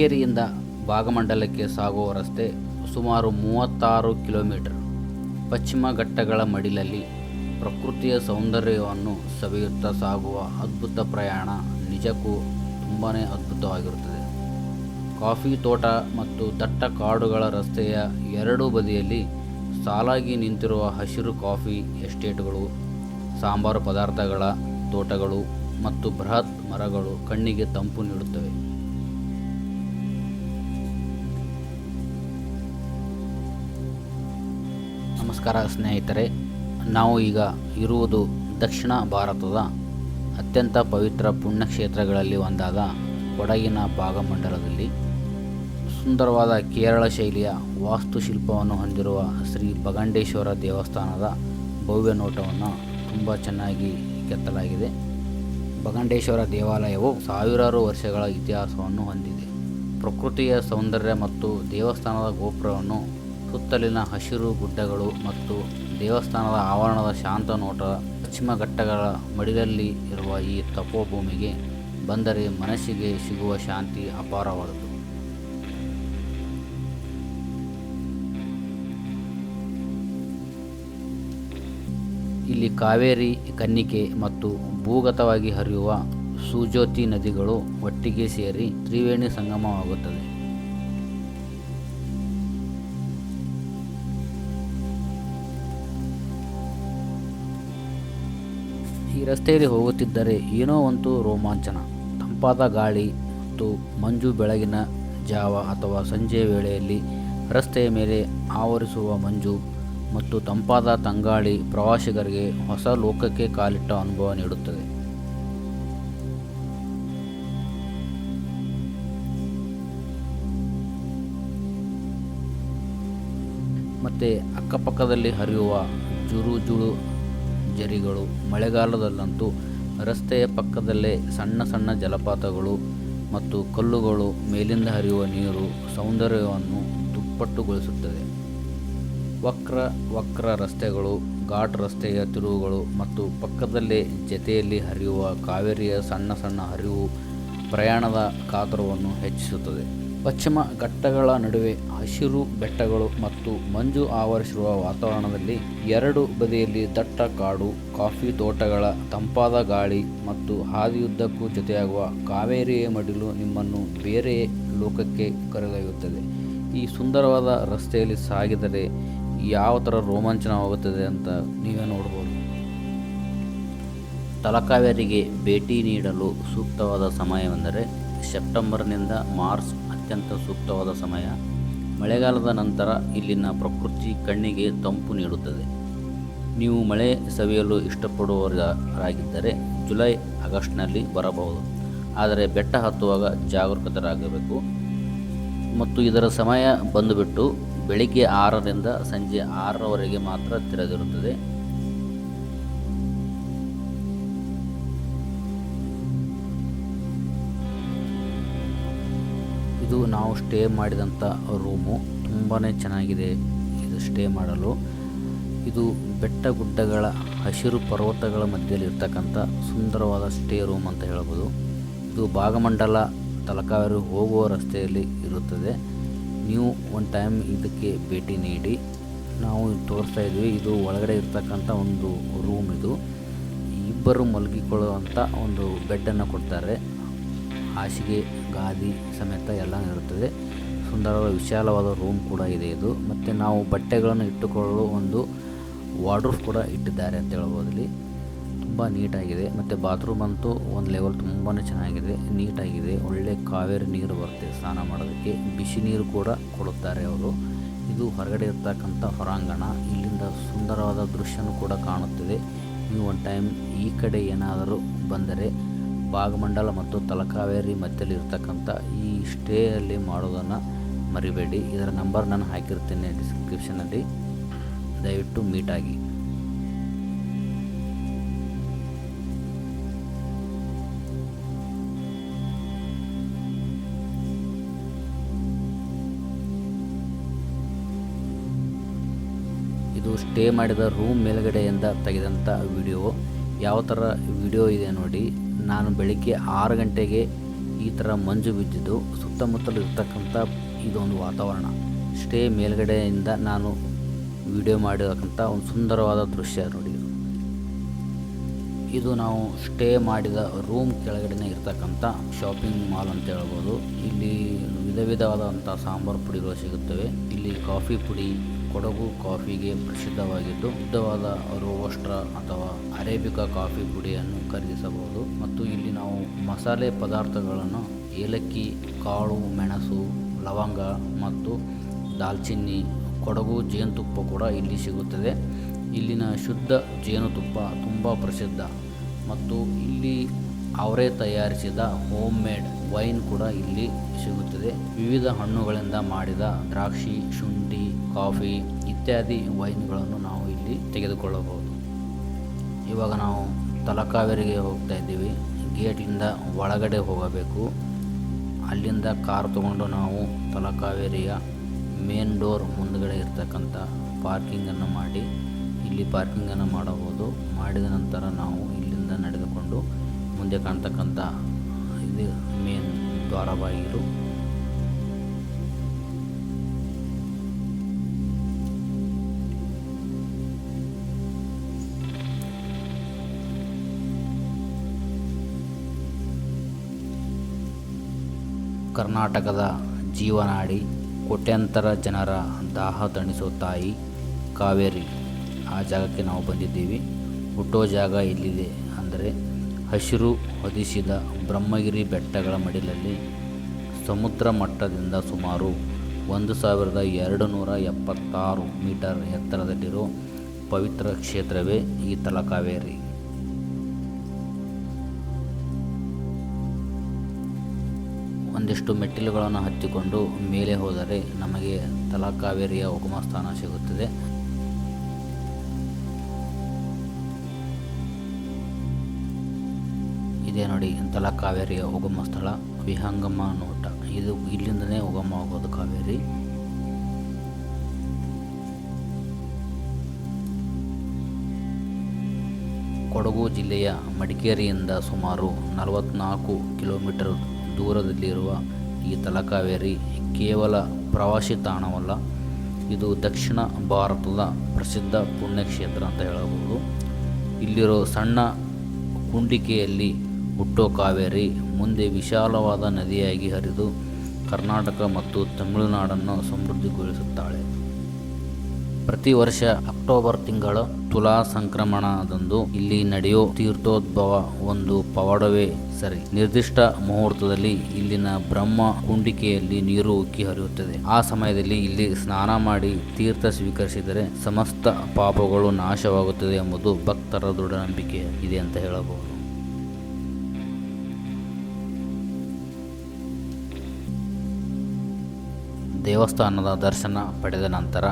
ಮಡಿಕೇರಿಯಿಂದ ಭಾಗಮಂಡಲಕ್ಕೆ ಸಾಗುವ ರಸ್ತೆ ಸುಮಾರು 36 ಕಿಲೋಮೀಟರ್. ಪಶ್ಚಿಮ ಘಟ್ಟಗಳ ಮಡಿಲಲ್ಲಿ ಪ್ರಕೃತಿಯ ಸೌಂದರ್ಯವನ್ನು ಸವಿಯುತ್ತಾ ಸಾಗುವ ಅದ್ಭುತ ಪ್ರಯಾಣ ನಿಜಕ್ಕೂ ತುಂಬಾ ಅದ್ಭುತವಾಗಿರುತ್ತದೆ. ಕಾಫಿ ತೋಟ ಮತ್ತು ದಟ್ಟ ಕಾಡುಗಳ ರಸ್ತೆಯ ಎರಡೂ ಬದಿಯಲ್ಲಿ ಸಾಲಾಗಿ ನಿಂತಿರುವ ಹಸಿರು ಕಾಫಿ ಎಸ್ಟೇಟ್ಗಳು, ಸಾಂಬಾರು ಪದಾರ್ಥಗಳ ತೋಟಗಳು ಮತ್ತು ಬೃಹತ್ ಮರಗಳು ಕಣ್ಣಿಗೆ ತಂಪು ನೀಡುತ್ತವೆ. ನಮಸ್ಕಾರ ಸ್ನೇಹಿತರೆ, ನಾವು ಈಗ ಇರುವುದು ದಕ್ಷಿಣ ಭಾರತದ ಅತ್ಯಂತ ಪವಿತ್ರ ಪುಣ್ಯಕ್ಷೇತ್ರಗಳಲ್ಲಿ ಒಂದಾದ ಕೊಡಗಿನ ಭಾಗಮಂಡಲದಲ್ಲಿ. ಸುಂದರವಾದ ಕೇರಳ ಶೈಲಿಯ ವಾಸ್ತುಶಿಲ್ಪವನ್ನು ಹೊಂದಿರುವ ಶ್ರೀ ಭಗಂಡೇಶ್ವರ ದೇವಸ್ಥಾನದ ಭವ್ಯ ನೋಟವನ್ನು ತುಂಬ ಚೆನ್ನಾಗಿ ಕೆತ್ತಲಾಗಿದೆ. ಭಗಂಡೇಶ್ವರ ದೇವಾಲಯವು ಸಾವಿರಾರು ವರ್ಷಗಳ ಇತಿಹಾಸವನ್ನು ಹೊಂದಿದೆ. ಪ್ರಕೃತಿಯ ಸೌಂದರ್ಯ ಮತ್ತು ದೇವಸ್ಥಾನದ ಗೋಪುರವನ್ನು, ಸುತ್ತಲಿನ ಹಸಿರು ಗುಡ್ಡಗಳು ಮತ್ತು ದೇವಸ್ಥಾನದ ಆವರಣದ ಶಾಂತ ನೋಟ, ಪಶ್ಚಿಮ ಘಟ್ಟಗಳ ಮಡಿಲಲ್ಲಿ ಇರುವ ಈ ತಪೋಭೂಮಿಗೆ ಬಂದರೆ ಮನಸ್ಸಿಗೆ ಸಿಗುವ ಶಾಂತಿ ಅಪಾರವಾದುದು. ಇಲ್ಲಿ ಕಾವೇರಿ, ಕನ್ನಿಕೆ ಮತ್ತು ಭೂಗತವಾಗಿ ಹರಿಯುವ ಸುಜ್ಯೋತಿ ನದಿಗಳು ಒಟ್ಟಿಗೆ ಸೇರಿ ತ್ರಿವೇಣಿ ಸಂಗಮವಾಗುತ್ತದೆ. ಈ ರಸ್ತೆಯಲ್ಲಿ ಹೋಗುತ್ತಿದ್ದರೆ ಏನೋ ಒಂದು ರೋಮಾಂಚನ. ತಂಪಾದ ಗಾಳಿ ಮತ್ತು ಮಂಜು, ಬೆಳಗಿನ ಜಾವ ಅಥವಾ ಸಂಜೆಯ ವೇಳೆಯಲ್ಲಿ ರಸ್ತೆಯ ಮೇಲೆ ಆವರಿಸುವ ಮಂಜು ಮತ್ತು ತಂಪಾದ ತಂಗಾಳಿ ಪ್ರವಾಸಿಗರಿಗೆ ಹೊಸ ಲೋಕಕ್ಕೆ ಕಾಲಿಟ್ಟ ಅನುಭವ ನೀಡುತ್ತದೆ. ಮತ್ತು ಅಕ್ಕಪಕ್ಕದಲ್ಲಿ ಹರಿಯುವ ಜುರು ಜರಿಗಳು. ಮಳೆಗಾಲದಲ್ಲಂತೂ ರಸ್ತೆಯ ಪಕ್ಕದಲ್ಲೇ ಸಣ್ಣ ಸಣ್ಣ ಜಲಪಾತಗಳು ಮತ್ತು ಕಲ್ಲುಗಳು ಮೇಲಿಂದ ಹರಿಯುವ ನೀರು ಸೌಂದರ್ಯವನ್ನು ದುಪ್ಪಟ್ಟುಗೊಳಿಸುತ್ತದೆ. ವಕ್ರ ರಸ್ತೆಗಳು, ಘಾಟ್ ರಸ್ತೆಯ ತಿರುವುಗಳು ಮತ್ತು ಪಕ್ಕದಲ್ಲೇ ಜತೆಯಲ್ಲಿ ಹರಿಯುವ ಕಾವೇರಿಯ ಸಣ್ಣ ಸಣ್ಣ ಹರಿವು ಪ್ರಯಾಣದ ಕಾತರವನ್ನು ಹೆಚ್ಚಿಸುತ್ತದೆ. ಪಶ್ಚಿಮ ಘಟ್ಟಗಳ ನಡುವೆ ಹಸಿರು ಬೆಟ್ಟಗಳು ಮತ್ತು ಮಂಜು ಆವರಿಸಿರುವ ವಾತಾವರಣದಲ್ಲಿ ಎರಡು ಬದಿಯಲ್ಲಿ ದಟ್ಟ ಕಾಡು, ಕಾಫಿ ತೋಟಗಳ ತಂಪಾದ ಗಾಳಿ ಮತ್ತು ಹಾದಿಯುದ್ದಕ್ಕೂ ಜೊತೆಯಾಗುವ ಕಾವೇರಿಯ ಮಡಿಲು ನಿಮ್ಮನ್ನು ಬೇರೆ ಲೋಕಕ್ಕೆ ಕರೆದೊಯ್ಯುತ್ತದೆ. ಈ ಸುಂದರವಾದ ರಸ್ತೆಯಲ್ಲಿ ಸಾಗಿದರೆ ಯಾವ ಥರ ರೋಮಾಂಚನವಾಗುತ್ತದೆ ಅಂತ ನೀವೇ ನೋಡ್ಬೋದು. ತಲಕಾವೇರಿಗೆ ಭೇಟಿ ನೀಡಲು ಸೂಕ್ತವಾದ ಸಮಯವೆಂದರೆ ಸೆಪ್ಟೆಂಬರ್ನಿಂದ ಮಾರ್ಚ್ ಅತ್ಯಂತ ಸೂಕ್ತವಾದ ಸಮಯ. ಮಳೆಗಾಲದ ನಂತರ ಇಲ್ಲಿನ ಪ್ರಕೃತಿ ಕಣ್ಣಿಗೆ ತಂಪು ನೀಡುತ್ತದೆ. ನೀವು ಮಳೆ ಸವಿಯಲು ಇಷ್ಟಪಡುವವರಾಗಿದ್ದರೆ ಜುಲೈ ಆಗಸ್ಟ್ನಲ್ಲಿ ಬರಬಹುದು. ಆದರೆ ಬೆಟ್ಟ ಹತ್ತುವಾಗ ಜಾಗರೂಕರಾಗಬೇಕು ಮತ್ತು ಇದರ ಸಮಯ ಬಂದುಬಿಟ್ಟು ಬೆಳಿಗ್ಗೆ 6ರಿಂದ ಸಂಜೆ 6ರವರೆಗೆ ಮಾತ್ರ ತೆರೆದಿರುತ್ತದೆ. ಇದು ನಾವು ಸ್ಟೇ ಮಾಡಿದಂಥ ರೂಮು. ತುಂಬಾ ಚೆನ್ನಾಗಿದೆ ಇದು ಸ್ಟೇ ಮಾಡಲು. ಇದು ಬೆಟ್ಟ ಗುಡ್ಡಗಳ ಹಸಿರು ಪರ್ವತಗಳ ಮಧ್ಯದಲ್ಲಿ ಇರ್ತಕ್ಕಂಥ ಸುಂದರವಾದ ಸ್ಟೇ ರೂಮ್ ಅಂತ ಹೇಳ್ಬೋದು. ಇದು ಭಾಗಮಂಡಲ ತಲಕಾವೇರಿ ಹೋಗುವ ರಸ್ತೆಯಲ್ಲಿ ಇರುತ್ತದೆ. ನೀವು ಒಂದು ಟೈಮ್ ಇದಕ್ಕೆ ಭೇಟಿ ನೀಡಿ. ನಾವು ತೋರಿಸ್ತಾ ಇದ್ವಿ, ಇದು ಒಳಗಡೆ ಇರ್ತಕ್ಕಂಥ ಒಂದು ರೂಮ್. ಇದು ಇಬ್ಬರು ಮಲಗಿಕೊಳ್ಳುವಂಥ ಒಂದು ಬೆಡ್ಡನ್ನು ಕೊಡ್ತಾರೆ. ಹಾಸಿಗೆ, ಗಾದಿ ಸಮೇತ ಎಲ್ಲ ಇರುತ್ತದೆ. ಸುಂದರವಾದ ವಿಶಾಲವಾದ ರೂಮ್ ಕೂಡ ಇದೆ ಇದು. ಮತ್ತು ನಾವು ಬಟ್ಟೆಗಳನ್ನು ಇಟ್ಟುಕೊಳ್ಳಲು ಒಂದು ವಾರ್ಡ್ರೋಬ್ ಕೂಡ ಇಟ್ಟಿದ್ದಾರೆ ಅಂತ ಹೇಳ್ಬೋದು. ಇಲ್ಲಿ ತುಂಬ ನೀಟಾಗಿದೆ. ಮತ್ತು ಬಾತ್ರೂಮ್ ಅಂತೂ ಒಂದು ಲೆವೆಲ್ ತುಂಬಾ ಚೆನ್ನಾಗಿದೆ, ನೀಟಾಗಿದೆ. ಒಳ್ಳೆ ಕಾವೇರಿ ನೀರು ಬರುತ್ತೆ ಸ್ನಾನ ಮಾಡೋದಕ್ಕೆ. ಬಿಸಿ ನೀರು ಕೂಡ ಕೊಡುತ್ತಾರೆ ಅವರು. ಇದು ಹೊರಗಡೆ ಇರ್ತಕ್ಕಂಥ ಹೊರಾಂಗಣ. ಇಲ್ಲಿಂದ ಸುಂದರವಾದ ದೃಶ್ಯನೂ ಕೂಡ ಕಾಣುತ್ತದೆ. ನೀವು ಒಂದು ಟೈಮ್ ಈ ಕಡೆ ಏನಾದರೂ ಬಂದರೆ ಭಾಗಮಂಡಲ ಮತ್ತು ತಲಕಾವೇರಿ ಮಧ್ಯದಲ್ಲಿ ಇರ್ತಕ್ಕಂಥ ಈ ಸ್ಟೇಯಲ್ಲಿ ಮಾಡೋದನ್ನು ಮರಿಬೇಡಿ. ಇದರ ನಂಬರ್ ನಾನು ಹಾಕಿರ್ತೀನಿ ಡಿಸ್ಕ್ರಿಪ್ಷನಲ್ಲಿ, ದಯವಿಟ್ಟು ಮೀಟಾಗಿ. ಇದು ಸ್ಟೇ ಮಾಡಿದ ರೂಮ್ ಮೇಲ್ಗಡೆಯಿಂದ ತೆಗೆದಂಥ ವಿಡಿಯೋ. ಯಾವ ಥರ ವಿಡಿಯೋ ಇದೆ ನೋಡಿ. ನಾನು ಬೆಳಿಗ್ಗೆ 6 ಗಂಟೆಗೆ ಈ ಥರ ಮಂಜು ಬಿದ್ದಿದ್ದು ಸುತ್ತಮುತ್ತಲು ಇರ್ತಕ್ಕಂಥ ಇದೊಂದು ವಾತಾವರಣ. ಸ್ಟೇ ಮೇಲ್ಗಡೆಯಿಂದ ನಾನು ವಿಡಿಯೋ ಮಾಡಿರತಕ್ಕಂಥ ಒಂದು ಸುಂದರವಾದ ದೃಶ್ಯ ನೋಡಿ. ಇದು ನಾವು ಸ್ಟೇ ಮಾಡಿದ ರೂಮ್ ಕೆಳಗಡೆ ಇರ್ತಕ್ಕಂಥ ಶಾಪಿಂಗ್ ಮಾಲ್ ಅಂತ ಹೇಳ್ಬೋದು. ಇಲ್ಲಿ ವಿಧ ವಿಧವಾದಂಥ ಸಾಂಬಾರು ಪುಡಿಗಳು ಸಿಗುತ್ತವೆ. ಇಲ್ಲಿ ಕಾಫಿ ಪುಡಿ ಕೊಡಗು ಕಾಫಿಗೆ ಪ್ರಸಿದ್ಧವಾಗಿದ್ದು ಶುದ್ಧವಾದ ರೋಬಸ್ಟಾ ಅಥವಾ ಅರೇಬಿಕಾ ಕಾಫಿ ಪುಡಿಯನ್ನು ಖರೀದಿಸಬಹುದು. ಮತ್ತು ಇಲ್ಲಿ ನಾವು ಮಸಾಲೆ ಪದಾರ್ಥಗಳನ್ನು ಏಲಕ್ಕಿ, ಕಾಳು ಮೆಣಸು, ಲವಂಗ ಮತ್ತು ದಾಲ್ಚಿನ್ನಿ, ಕೊಡಗು ಜೇನುತುಪ್ಪ ಕೂಡ ಇಲ್ಲಿ ಸಿಗುತ್ತದೆ. ಇಲ್ಲಿನ ಶುದ್ಧ ಜೇನುತುಪ್ಪ ತುಂಬ ಪ್ರಸಿದ್ಧ. ಮತ್ತು ಇಲ್ಲಿ ಅವರೇ ತಯಾರಿಸಿದ ಹೋಮ್ ಮೇಡ್ ವೈನ್ ಕೂಡ ಇಲ್ಲಿ ಸಿಗುತ್ತದೆ. ವಿವಿಧ ಹಣ್ಣುಗಳಿಂದ ಮಾಡಿದ ದ್ರಾಕ್ಷಿ, ಶುಂಠಿ, ಕಾಫಿ ಇತ್ಯಾದಿ ವೈನ್ಗಳನ್ನು ನಾವು ಇಲ್ಲಿ ತೆಗೆದುಕೊಳ್ಳಬಹುದು. ಇವಾಗ ನಾವು ತಲಕಾವೇರಿಗೆ ಹೋಗ್ತಾ ಇದ್ದೀವಿ. ಗೇಟಿಂದ ಒಳಗಡೆ ಹೋಗಬೇಕು. ಅಲ್ಲಿಂದ ಕಾರ್ ತಗೊಂಡು ನಾವು ತಲಕಾವೇರಿಯ ಮೇನ್ ಡೋರ್ ಮುಂದುಗಡೆ ಇರ್ತಕ್ಕಂಥ ಪಾರ್ಕಿಂಗನ್ನು ಮಾಡಿ ಇಲ್ಲಿ ಪಾರ್ಕಿಂಗನ್ನು ಮಾಡಬಹುದು. ಮಾಡಿದ ನಂತರ ನಾವು ಇಲ್ಲಿಂದ ನಡೆದುಕೊಂಡು ಮುಂದೆ ಕಾಣ್ತಕ್ಕಂಥ ಇದು ಮೇನ್ ದ್ವಾರಬಾಗಿಲು. ಕರ್ನಾಟಕದ ಜೀವನಾಡಿ, ಕೋಟ್ಯಾಂತರ ಜನರ ದಾಹ ತಣಿಸೋ ತಾಯಿ ಕಾವೇರಿ, ಆ ಜಾಗಕ್ಕೆ ನಾವು ಬಂದಿದ್ದೀವಿ. ಹುಟ್ಟೋ ಜಾಗ ಎಲ್ಲಿದೆ ಅಂದರೆ ಹಸಿರು ಹೊದಿಸಿದ ಬ್ರಹ್ಮಗಿರಿ ಬೆಟ್ಟಗಳ ಮಡಿಲಲ್ಲಿ ಸಮುದ್ರ ಮಟ್ಟದಿಂದ ಸುಮಾರು 1276 ಮೀಟರ್ ಎತ್ತರದಲ್ಲಿರೋ ಪವಿತ್ರ ಕ್ಷೇತ್ರವೇ ಈ ತಲಕಾವೇರಿ. ಒಂದಿಷ್ಟು ಮೆಟ್ಟಿಲುಗಳನ್ನು ಹತ್ತಿಕೊಂಡು ಮೇಲೆ ಹೋದರೆ ನಮಗೆ ತಲಕಾವೇರಿಯ ಉಗಮ ಸ್ಥಾನ ಸಿಗುತ್ತದೆ. ಇದೇ ನೋಡಿ ತಲಕಾವೇರಿಯ ಉಗಮ ಸ್ಥಳ, ವಿಹಂಗಮ ನೋಟ. ಇದು ಇಲ್ಲಿಂದನೇ ಉಗಮವಾಗೋದು ಕಾವೇರಿ. ಕೊಡಗು ಜಿಲ್ಲೆಯ ಮಡಿಕೇರಿಯಿಂದ ಸುಮಾರು 44 ಕಿಲೋಮೀಟರ್ ದೂರದಲ್ಲಿರುವ ಈ ತಲಕಾವೇರಿ ಕೇವಲ ಪ್ರವಾಸಿ ತಾಣವಲ್ಲ, ಇದು ದಕ್ಷಿಣ ಭಾರತದ ಪ್ರಸಿದ್ಧ ಪುಣ್ಯಕ್ಷೇತ್ರ ಅಂತ ಹೇಳಬಹುದು. ಇಲ್ಲಿರೋ ಸಣ್ಣ ಕುಂಡಿಕೆಯಲ್ಲಿ ಹುಟ್ಟೋ ಕಾವೇರಿ ಮುಂದೆ ವಿಶಾಲವಾದ ನದಿಯಾಗಿ ಹರಿದು ಕರ್ನಾಟಕ ಮತ್ತು ತಮಿಳುನಾಡನ್ನು ಸಮೃದ್ಧಿಗೊಳಿಸುತ್ತಾಳೆ. ಪ್ರತಿ ವರ್ಷ ಅಕ್ಟೋಬರ್ ತಿಂಗಳ ತುಲಾ ಸಂಕ್ರಮಣದಂದು ಇಲ್ಲಿ ನಡೆಯೋ ತೀರ್ಥೋದ್ಭವ ಒಂದು ಪವಾಡವೇ ಸರಿ. ನಿರ್ದಿಷ್ಟ ಮುಹೂರ್ತದಲ್ಲಿ ಇಲ್ಲಿನ ಬ್ರಹ್ಮ ಕುಂಡಿಕೆಯಲ್ಲಿ ನೀರು ಉಕ್ಕಿ ಹರಿಯುತ್ತದೆ. ಆ ಸಮಯದಲ್ಲಿ ಇಲ್ಲಿ ಸ್ನಾನ ಮಾಡಿ ತೀರ್ಥ ಸ್ವೀಕರಿಸಿದರೆ ಸಮಸ್ತ ಪಾಪಗಳು ನಾಶವಾಗುತ್ತದೆ ಎಂಬುದು ಭಕ್ತರ ದೃಢ ನಂಬಿಕೆ ಇದೆ ಅಂತ ಹೇಳಬಹುದು. ದೇವಸ್ಥಾನದ ದರ್ಶನ ಪಡೆದ ನಂತರ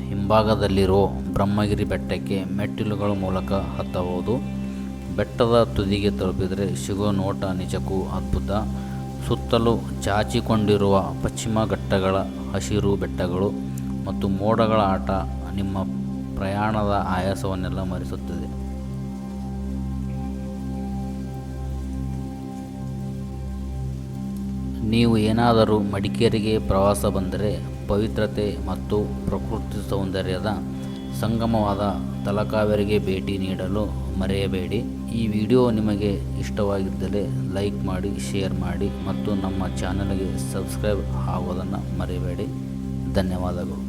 ಹಿಂಭಾಗದಲ್ಲಿರೋ ಬ್ರಹ್ಮಗಿರಿ ಬೆಟ್ಟಕ್ಕೆ ಮೆಟ್ಟಿಲುಗಳ ಮೂಲಕ ಹತ್ತಬಹುದು. ಬೆಟ್ಟದ ತುದಿಗೆ ತಲುಪಿದರೆ ಸಿಗೋ ನೋಟ ನಿಜಕ್ಕೂ ಅದ್ಭುತ. ಸುತ್ತಲೂ ಚಾಚಿಕೊಂಡಿರುವ ಪಶ್ಚಿಮ ಘಟ್ಟಗಳ ಹಸಿರು ಬೆಟ್ಟಗಳು ಮತ್ತು ಮೋಡಗಳ ಆಟ ನಿಮ್ಮ ಪ್ರಯಾಣದ ಆಯಾಸವನ್ನೆಲ್ಲ ಮರೆಸುತ್ತದೆ. ನೀವು ಏನಾದರೂ ಮಡಿಕೇರಿಗೆ ಪ್ರವಾಸ ಬಂದರೆ ಪವಿತ್ರತೆ ಮತ್ತು ಪ್ರಕೃತಿ ಸೌಂದರ್ಯದ ಸಂಗಮವಾದ ತಲಕಾವೇರಿಗೆ ಭೇಟಿ ನೀಡಲು ಮರೆಯಬೇಡಿ. ಈ ವಿಡಿಯೋ ನಿಮಗೆ ಇಷ್ಟವಾಗಿದ್ದರೆ ಲೈಕ್ ಮಾಡಿ, ಶೇರ್ ಮಾಡಿ ಮತ್ತು ನಮ್ಮ ಚಾನಲ್ಗೆ ಸಬ್ಸ್ಕ್ರೈಬ್ ಆಗೋದನ್ನು ಮರೆಯಬೇಡಿ. ಧನ್ಯವಾದಗಳು.